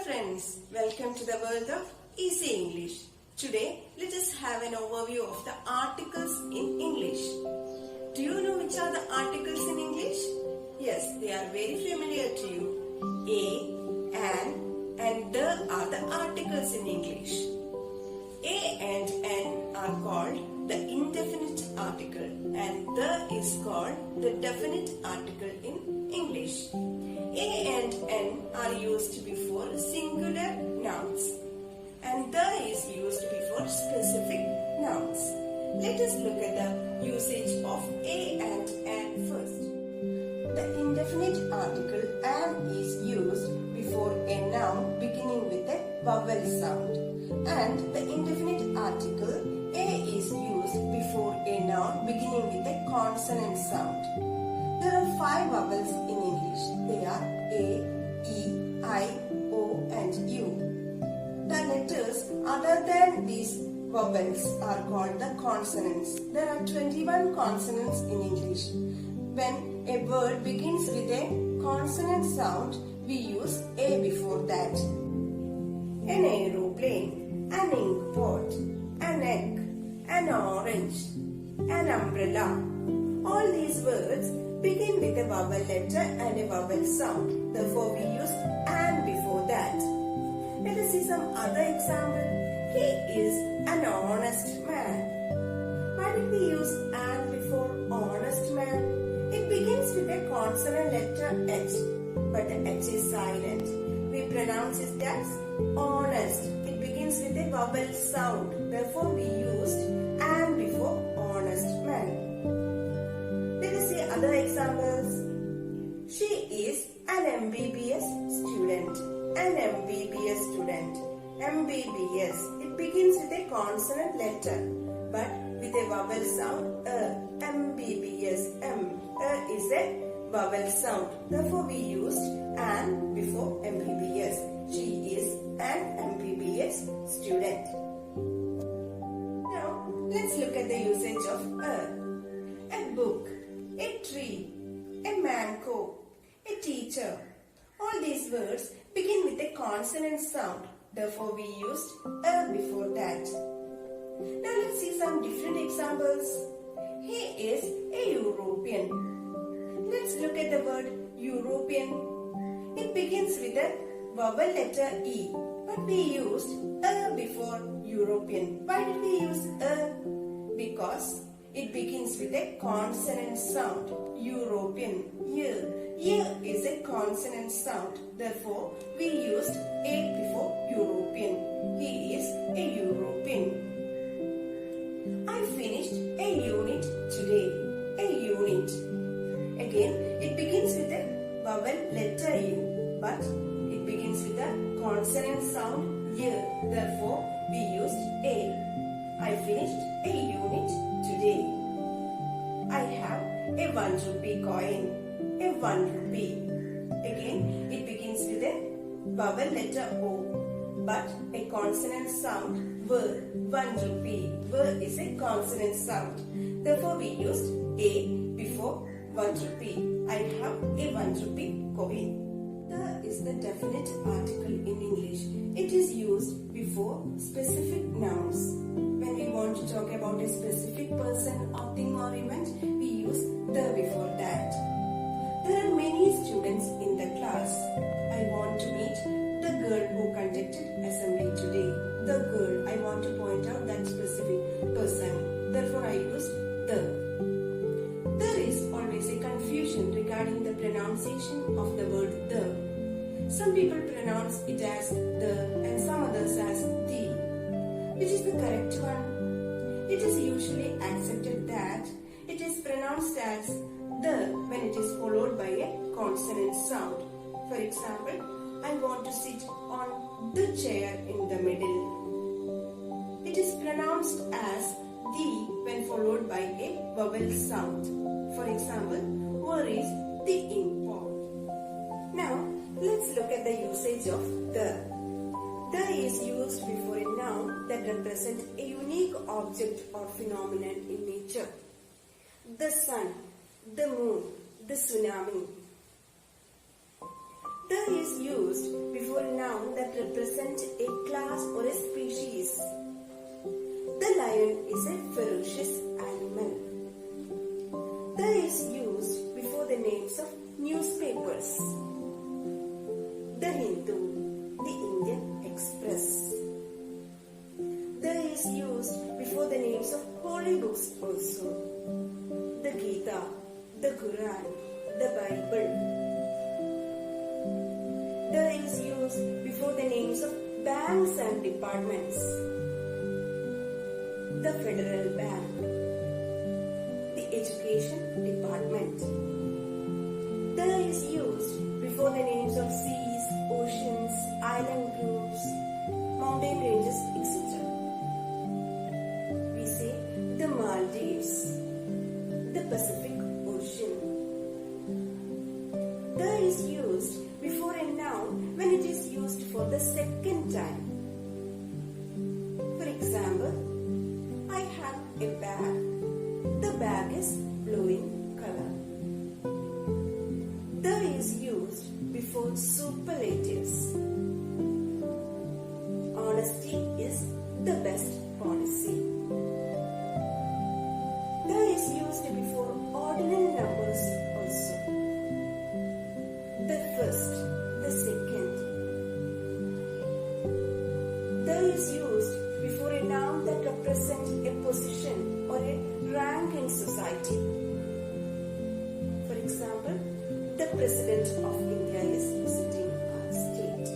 friends, welcome to the world of Easy English. Today, let us have an overview of the articles in English. Do you know which are the articles in English? Yes, they are very familiar to you. A, and the are the articles in English. A and N are called the indefinite article and the is called the definite article in English. A and N are used before singular nouns and the is used before specific nouns. Let us look at the usage of A and N first. The indefinite article an is used before a noun beginning with a vowel sound, and the indefinite article a is used before a noun beginning with a consonant sound. There are 5 vowels in English. They are A, E, I, O and U. The letters other than these vowels are called the consonants. There are 21 consonants in English. When a word begins with a consonant sound, we use A before that. An aeroplane, an ink pot, an egg, an orange, an umbrella. All these words begin with a vowel letter and a vowel sound. Therefore, we use an before that. Let us see some other example. He is an honest man. Why did we use an before honest man? It begins with a consonant letter H, but the H is silent. We pronounce it as honest. It begins with a vowel sound. Therefore, we used an before honest man. Let us see other examples. She is an MBBS student. An MBBS student. MBBS. It begins with a consonant letter, but with a vowel sound MBBS. M. Is a vowel sound. Therefore, we used an before MBBS. She is an MBBS student. Now, let's look at the usage of a book, a tree, a mango, a teacher. All these words begin with a consonant sound. Therefore, we used a before that. Now, let's see some different examples. He is a European. Let's look at the word European. It begins with a vowel letter E, but we used a before European. Why did we use a? Because it begins with a consonant sound. European. Year is a consonant sound. Therefore, we used a before European. He is a European. I finished a unit today. A unit. Again, it begins with a vowel letter U, but it begins with a consonant sound year. Therefore, we used a. I finished a unit today. I have a 1 rupee coin. A 1 rupee. Again, it begins with a vowel letter O, but a consonant sound ver. 1 rupee. Ver is a consonant sound. Therefore, we used a before 1 rupee. I have a 1 rupee coin. The is the definite article in English. It is used before specific nouns. When we want to talk about a specific person or thing or event, we use the before that. There are many students in the class. I want to meet the girl who conducted assembly today. The girl, I want to point out that specific person. Therefore, I use the. There is always a confusion regarding the pronunciation of the word the. Some people pronounce it as the and some others as the. Which is the correct one? It is usually accepted that it is pronounced as the when it is followed by a consonant sound. For example, I want to sit on the chair in the middle. It is pronounced as the when followed by a vowel sound. For example, where is the ink pot? Now, let's look at the usage of the. The is used before a noun that represents a unique object or phenomenon in nature. The sun, the moon, the tsunami. The is used before a noun that represent a class or a species. The lion is a ferocious animal. The is used before the names of newspapers. The Hindu, the Indian Express. The is used before the names of holy books also. The Gita, the Quran, the Bible. The is used before the names of banks and departments. The Federal Bank, the Education Department. The is used before the names of seas, oceans, island groups, mountain ranges, etc. We say the Maldives, the Pacific Ocean. The is used before a noun when it is used for the second time. For example, I have a bag. The bag is blue in color. The is used before superlatives. Honesty is the best policy. The is used before ordinal numbers also. The first, the second. The is used before a noun that represents a position or a rank in society. For example, the President of India is visiting our state.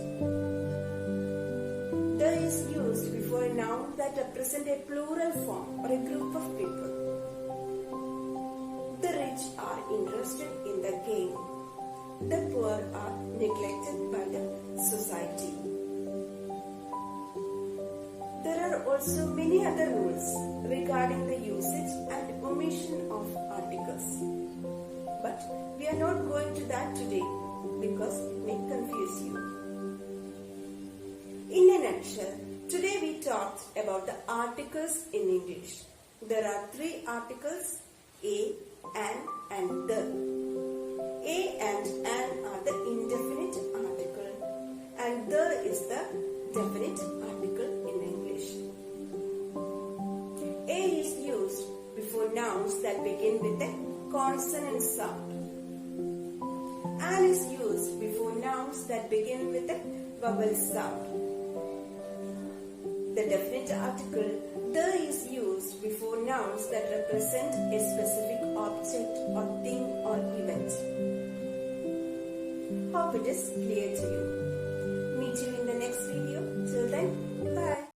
The is used before a noun that represents a plural form or a group of people. The rich are interested in the game. The poor are neglected by the society. There are also many other rules regarding the usage and omission of articles. But we are not going to that today because it may confuse you. In a nutshell, today we talked about the articles in English. There are 3 articles: a, and the. A and an are the indefinite article and the is the definite article in English. A is used before nouns that begin with a consonant sound. An is used before nouns that begin with a vowel sound. The definite article the is used before nouns that represent a specific object or thing or event. Hope it is clear to you. Meet you in the